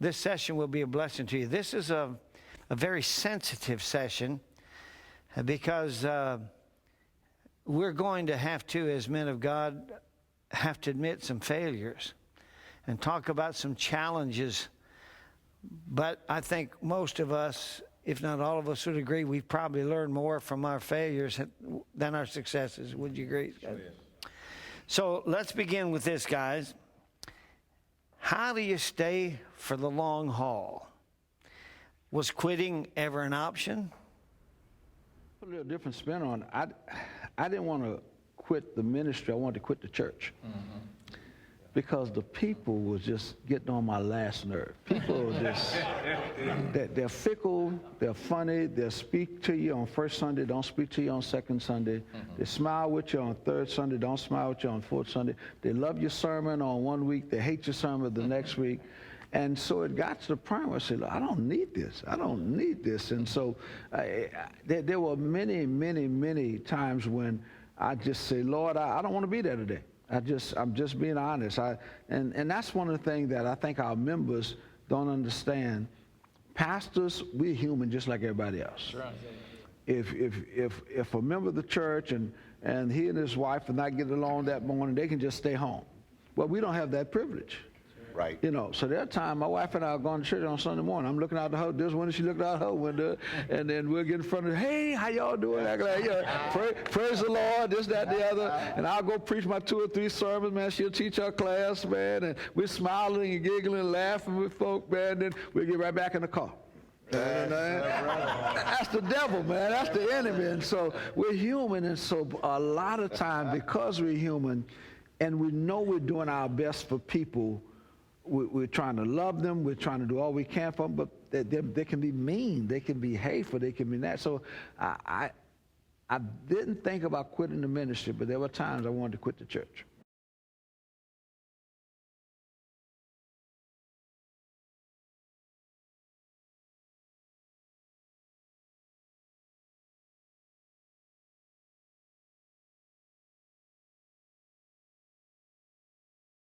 this session will be a blessing to you. This is a very sensitive session because we're going to have to, as men of God, have to admit some failures and talk about some challenges. But I think most of us, if not all of us, would agree we've probably learned more from our failures than our successes. Would you agree? Sure, yes. So let's begin with this, guys. How do you stay for the long haul? Was quitting ever an option? Put a little different spin on it. I didn't want to quit the ministry. I wanted to quit the church. Because the people was just getting on my last nerve. People are just, they're fickle, they're funny, they'll speak to you on first Sunday, don't speak to you on second Sunday. They smile with you on third Sunday, don't smile with you on fourth Sunday. They love your sermon on one week, they hate your sermon the next week. And so it got to the point where I said, I don't need this. I don't need this. And so there were many, many, many times when I just say, Lord, I don't want to be there today. I'm just being honest. And that's one of the things that I think our members don't understand. Pastors, we're human just like everybody else. That's right. If a member of the church and he and his wife are not getting along that morning, they can just stay home. Well, we don't have that privilege. Right. You know, so that time, my wife and I are going to church on Sunday morning. I'm looking out the house. This window, she looked out her window, and then we'll get in front of her. Hey, how y'all doing? Praise the Lord, this, that, the other. And I'll go preach my 2 or 3 sermons, man. She'll teach our class, man. And we're smiling and giggling and laughing with folk, man. And then we'll get right back in the car. That's the devil, man. That's the enemy. And so we're human. And so a lot of time, because we're human and we know we're doing our best for people, we're trying to love them. We're trying to do all we can for them, but they can be mean. They can be hateful. They can be that. So I didn't think about quitting the ministry, but there were times I wanted to quit the church.